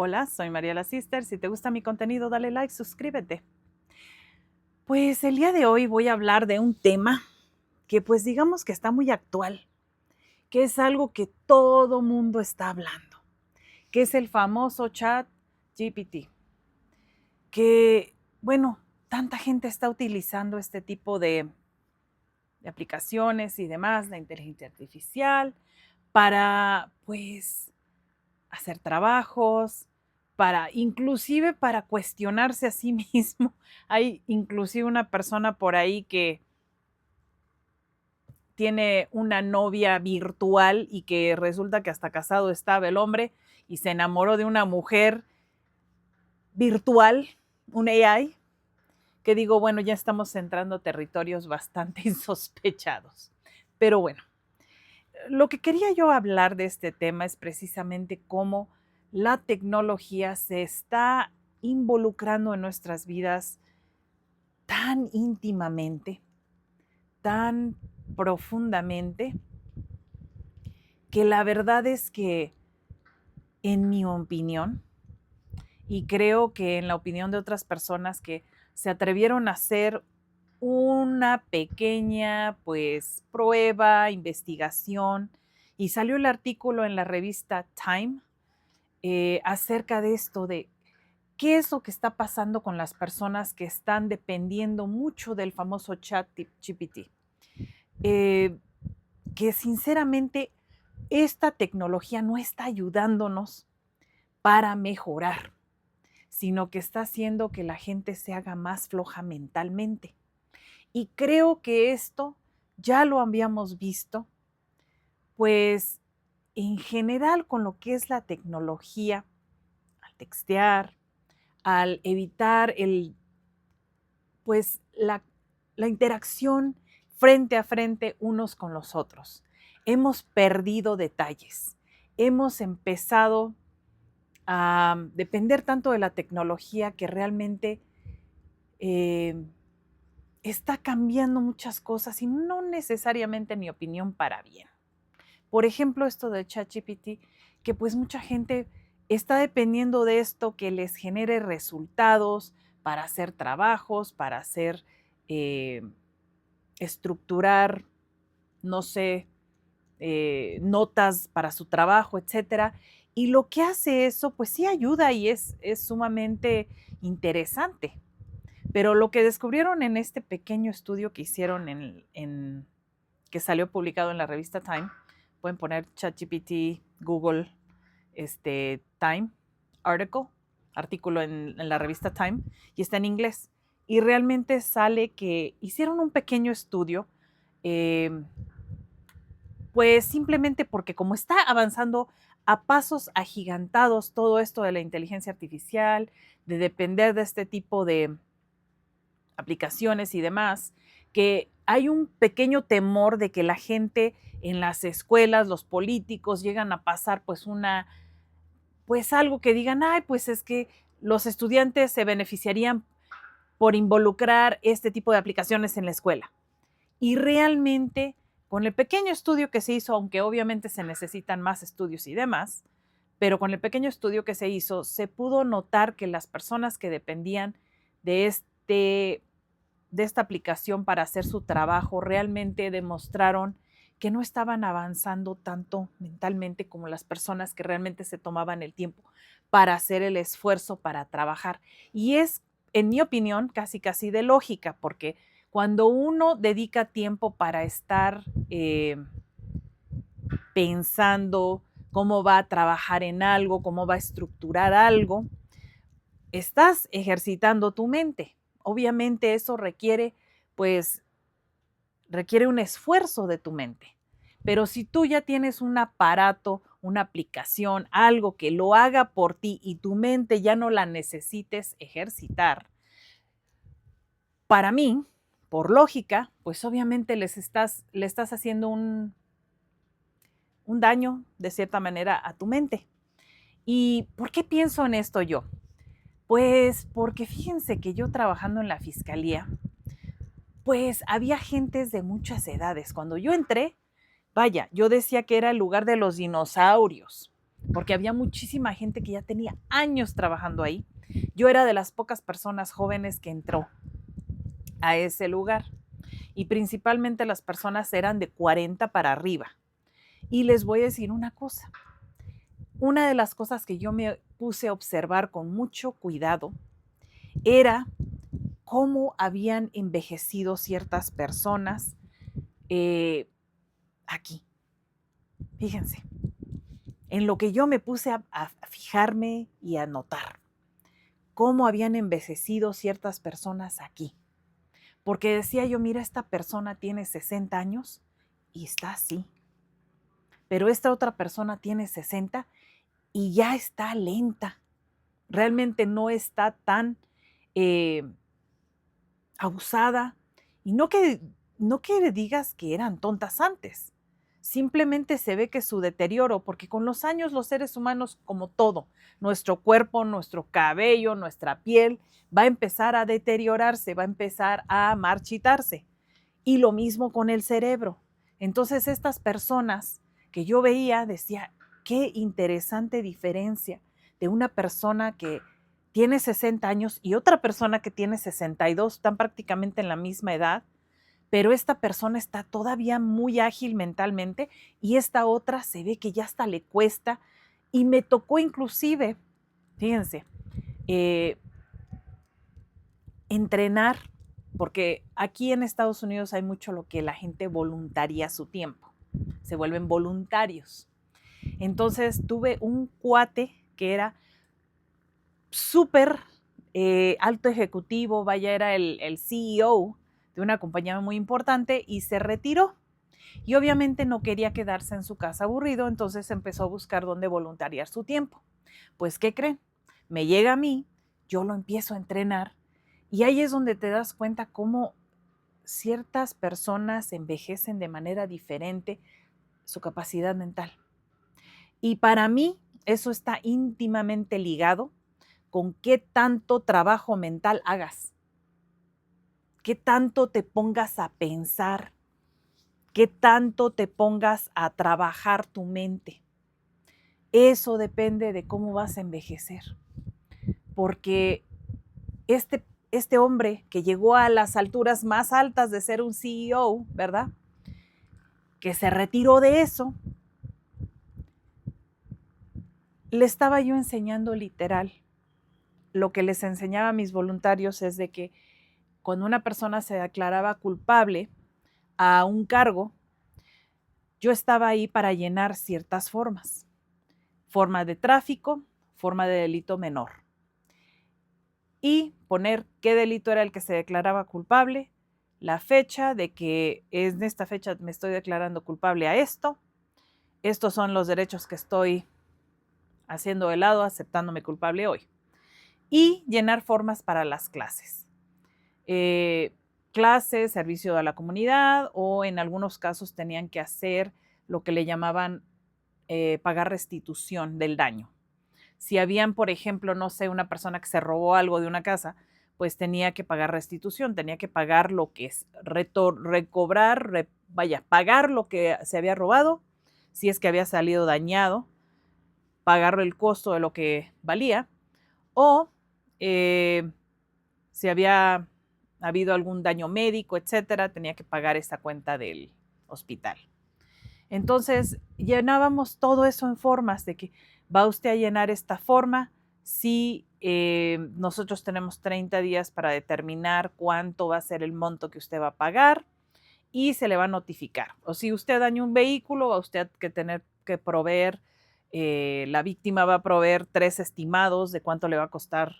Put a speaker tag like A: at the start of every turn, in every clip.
A: Hola, soy Mariela Sister. Si te gusta mi contenido, dale like, suscríbete. Pues el día de hoy voy a hablar de un tema que pues digamos que está muy actual, que es algo que todo mundo está hablando, que es el famoso chat GPT, que bueno, tanta gente está utilizando este tipo de aplicaciones y demás, la inteligencia artificial, para pues hacer trabajos, para inclusive para cuestionarse a sí mismo. Hay inclusive una persona por ahí que tiene una novia virtual y que resulta que hasta casado estaba el hombre y se enamoró de una mujer virtual, un AI, que digo, bueno, ya estamos entrando a territorios bastante insospechados. Pero bueno, lo que quería yo hablar de este tema es precisamente cómo la tecnología se está involucrando en nuestras vidas tan íntimamente, tan profundamente, que la verdad es que, en mi opinión, y creo que en la opinión de otras personas que se atrevieron a hacer una pequeña, pues, prueba, investigación, y salió el artículo en la revista Time acerca de esto, de qué es lo que está pasando con las personas que están dependiendo mucho del famoso chat GPT. Eh, que sinceramente esta tecnología no está ayudándonos para mejorar, sino que está haciendo que la gente se haga más floja mentalmente. Y creo que esto ya lo habíamos visto, pues en general con lo que es la tecnología, al textear, al evitar pues la interacción frente a frente unos con los otros. Hemos perdido detalles. Hemos empezado a depender tanto de la tecnología que realmente eh, está cambiando muchas cosas y no necesariamente, en mi opinión, para bien. Por ejemplo, esto de ChatGPT, que pues mucha gente está dependiendo de esto que les genere resultados para hacer trabajos, para hacer, eh, estructurar, no sé, notas para su trabajo, etcétera. Y lo que hace eso, pues sí ayuda y es sumamente interesante. Pero lo que descubrieron en este pequeño estudio que hicieron que salió publicado en la revista Time, pueden poner ChatGPT, Google, Time, article, artículo en la revista Time, y está en inglés. Y realmente sale que hicieron un pequeño estudio, eh, pues simplemente porque como está avanzando a pasos agigantados todo esto de la inteligencia artificial, de depender de este tipo de aplicaciones y demás, que hay un pequeño temor de que la gente en las escuelas, los políticos, llegan a pasar pues algo que digan, ay, pues es que los estudiantes se beneficiarían por involucrar este tipo de aplicaciones en la escuela. Y realmente, con el pequeño estudio que se hizo, aunque obviamente se necesitan más estudios y demás, pero con el pequeño estudio que se hizo, se pudo notar que las personas que dependían de de esta aplicación para hacer su trabajo realmente demostraron que no estaban avanzando tanto mentalmente como las personas que realmente se tomaban el tiempo para hacer el esfuerzo para trabajar. Y es, en mi opinión, casi casi de lógica, porque cuando uno dedica tiempo para estar pensando cómo va a trabajar en algo, cómo va a estructurar algo, estás ejercitando tu mente. Obviamente eso pues, requiere un esfuerzo de tu mente. Pero si tú ya tienes un aparato, una aplicación, algo que lo haga por ti y tu mente ya no la necesites ejercitar, para mí, por lógica, pues obviamente le estás haciendo un daño de cierta manera a tu mente. ¿Y por qué pienso en esto yo? Pues porque fíjense que yo trabajando en la fiscalía, pues había gentes de muchas edades. Cuando yo entré, vaya, yo decía que era el lugar de los dinosaurios. porque había muchísima gente que ya tenía años trabajando ahí. Yo era de las pocas personas jóvenes que entró a ese lugar y principalmente las personas eran de 40 para arriba. Y les voy a decir una cosa. Una de las cosas que yo me puse a observar con mucho cuidado era cómo habían envejecido ciertas personas aquí. Fíjense, en lo que yo me puse a fijarme y a notar cómo habían envejecido ciertas personas aquí. Porque decía yo, mira, esta persona tiene 60 años y está así. Pero esta otra persona tiene 60 y ya está lenta. Realmente no está tan abusada. Y no que digas que eran tontas antes. Simplemente se ve que su deterioro, porque con los años los seres humanos, como todo, nuestro cuerpo, nuestro cabello, nuestra piel, va a empezar a deteriorarse, va a empezar a marchitarse. Y lo mismo con el cerebro. Entonces estas personas que yo veía, decía, qué interesante diferencia de una persona que tiene 60 años y otra persona que tiene 62, están prácticamente en la misma edad, pero esta persona está todavía muy ágil mentalmente y esta otra se ve que ya hasta le cuesta. Y me tocó inclusive, fíjense, entrenar, porque aquí en Estados Unidos hay mucho lo que la gente voluntaria su tiempo, se vuelven voluntarios. Entonces tuve un cuate que era súper alto ejecutivo, vaya, era el CEO de una compañía muy importante y se retiró. Y obviamente no quería quedarse en su casa aburrido, entonces empezó a buscar dónde voluntariar su tiempo. Pues, ¿qué creen? Me llega a mí, yo lo empiezo a entrenar y ahí es donde te das cuenta cómo ciertas personas envejecen de manera diferente su capacidad mental. Y para mí eso está íntimamente ligado con qué tanto trabajo mental hagas, qué tanto te pongas a pensar, qué tanto te pongas a trabajar tu mente. Eso depende de cómo vas a envejecer. Porque este hombre que llegó a las alturas más altas de ser un CEO, ¿verdad? Que se retiró de eso, le estaba yo enseñando literal. Lo que les enseñaba a mis voluntarios es de que cuando una persona se declaraba culpable a un cargo, yo estaba ahí para llenar ciertas formas. Forma de tráfico, forma de delito menor. Y poner qué delito era el que se declaraba culpable, la fecha de que en esta fecha me estoy declarando culpable a esto, estos son los derechos que estoy haciendo de lado, aceptándome culpable hoy. Y llenar formas para las clases. Clases, servicio a la comunidad o en algunos casos tenían que hacer lo que le llamaban pagar restitución del daño. Si habían, por ejemplo, no sé, una persona que se robó algo de una casa, pues tenía que pagar restitución, tenía que pagar lo que es recobrar, pagar lo que se había robado, si es que había salido dañado, pagar el costo de lo que valía, o si había habido algún daño médico, etcétera, tenía que pagar esa cuenta del hospital. Entonces, llenábamos todo eso en formas de que va usted a llenar esta forma si nosotros tenemos 30 días para determinar cuánto va a ser el monto que usted va a pagar y se le va a notificar. O si usted daña un vehículo, va usted a tener que proveer, la víctima va a proveer 3 estimados de cuánto le va a costar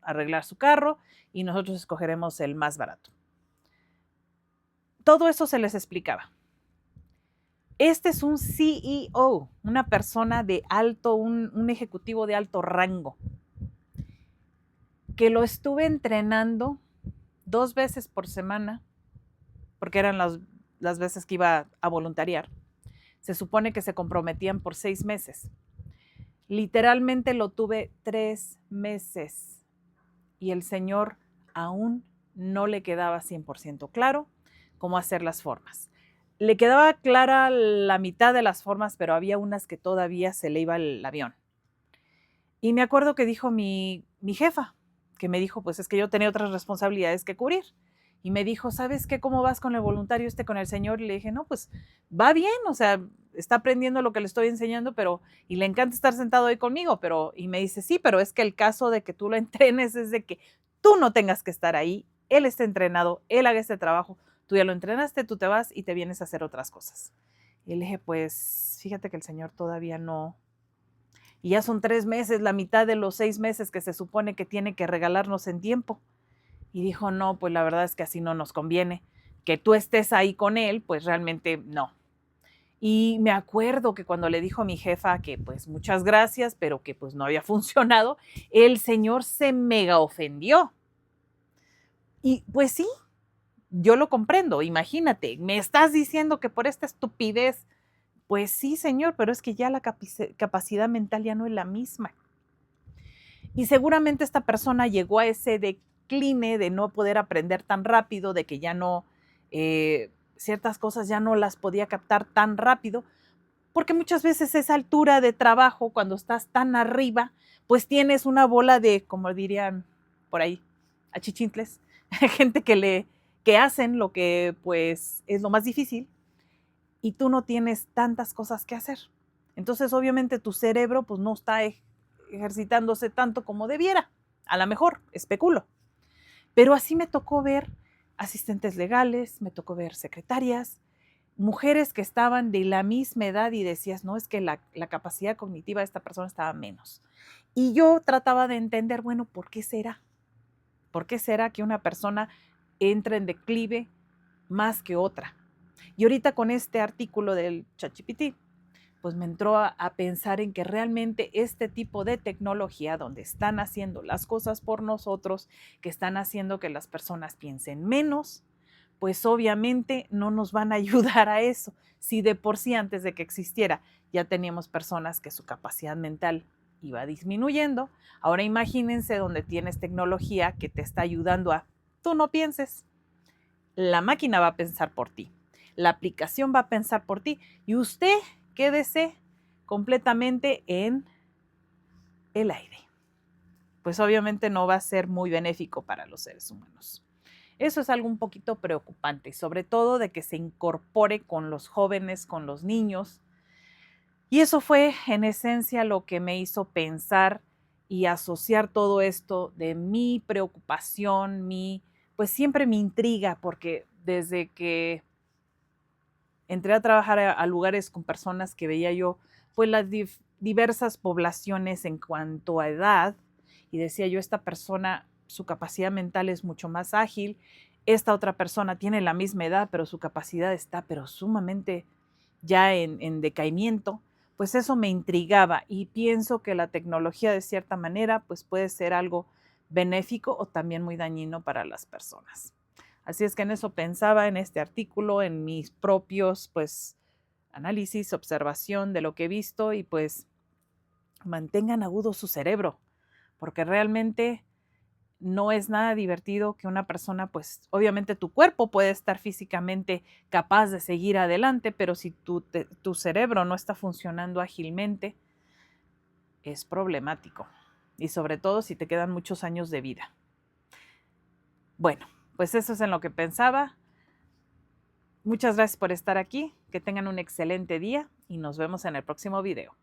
A: arreglar su carro y nosotros escogeremos el más barato. Todo eso se les explicaba. Este es un CEO, una persona de alto, un ejecutivo de alto rango, que lo estuve entrenando 2 veces por semana, porque eran las veces que iba a voluntariar. Se supone que se comprometían por 6 meses. Literalmente lo tuve 3 meses y el señor aún no le quedaba 100% claro cómo hacer las formas. le quedaba clara la mitad de las formas, pero había unas que todavía se le iba el avión. Y me acuerdo que dijo mi jefa, que me dijo, pues es que yo tenía otras responsabilidades que cubrir. Y me dijo, ¿sabes qué? ¿Cómo vas con el voluntario con el señor? Y le dije, no, pues va bien, o sea, está aprendiendo lo que le estoy enseñando, y le encanta estar sentado ahí conmigo, y me dice, sí, pero es que el caso de que tú lo entrenes es de que tú no tengas que estar ahí, él está entrenado, él haga este trabajo, tú ya lo entrenaste, tú te vas y te vienes a hacer otras cosas. Y le dije, pues fíjate que el señor todavía no, y ya son 3 meses, la mitad de los 6 meses que se supone que tiene que regalarnos en tiempo. Y dijo, no, pues la verdad es que así no nos conviene. Que tú estés ahí con él, pues realmente no. Y me acuerdo que cuando le dijo a mi jefa que pues muchas gracias, pero que pues no había funcionado, el señor se mega ofendió. Y pues sí, yo lo comprendo, imagínate, me estás diciendo que por esta estupidez, pues sí, señor, pero es que ya la capacidad mental ya no es la misma. Y seguramente esta persona llegó a ese decline de no poder aprender tan rápido, de que ya no, ciertas cosas ya no las podía captar tan rápido, porque muchas veces esa altura de trabajo, cuando estás tan arriba, pues tienes una bola de, como dirían por ahí, achichincles, gente que hacen lo que pues es lo más difícil y tú no tienes tantas cosas que hacer. Entonces, obviamente, tu cerebro pues no está ejercitándose tanto como debiera. A lo mejor, especulo. Pero así me tocó ver asistentes legales, me tocó ver secretarias, mujeres que estaban de la misma edad y decías, no, es que la capacidad cognitiva de esta persona estaba menos. Y yo trataba de entender, bueno, ¿por qué será? ¿Por qué será que una persona entra en declive más que otra? Y ahorita con este artículo del ChatGPT, pues me entró a pensar en que realmente este tipo de tecnología donde están haciendo las cosas por nosotros, que están haciendo que las personas piensen menos, pues obviamente no nos van a ayudar a eso. Si de por sí antes de que existiera ya teníamos personas que su capacidad mental iba disminuyendo, ahora imagínense donde tienes tecnología que te está ayudando a, tú no pienses, la máquina va a pensar por ti, la aplicación va a pensar por ti y usted quédese completamente en el aire. Pues obviamente no va a ser muy benéfico para los seres humanos. Eso es algo un poquito preocupante, sobre todo de que se incorpore con los jóvenes, con los niños. Y eso fue en esencia lo que me hizo pensar y asociar todo esto de mi preocupación, pues siempre mi intriga, porque desde que entré a trabajar a lugares con personas que veía yo, pues las diversas poblaciones en cuanto a edad, y decía yo, esta persona, su capacidad mental es mucho más ágil, esta otra persona tiene la misma edad, pero su capacidad está pero sumamente ya en decaimiento, pues eso me intrigaba y pienso que la tecnología de cierta manera pues puede ser algo benéfico o también muy dañino para las personas. Así es que en eso pensaba en este artículo, en mis propios pues análisis, observación de lo que he visto y pues mantengan agudo su cerebro, porque realmente no es nada divertido que una persona, pues obviamente tu cuerpo puede estar físicamente capaz de seguir adelante, pero si tu cerebro no está funcionando ágilmente, es problemático. Y sobre todo si te quedan muchos años de vida. Bueno, pues eso es en lo que pensaba. Muchas gracias por estar aquí, que tengan un excelente día y nos vemos en el próximo video.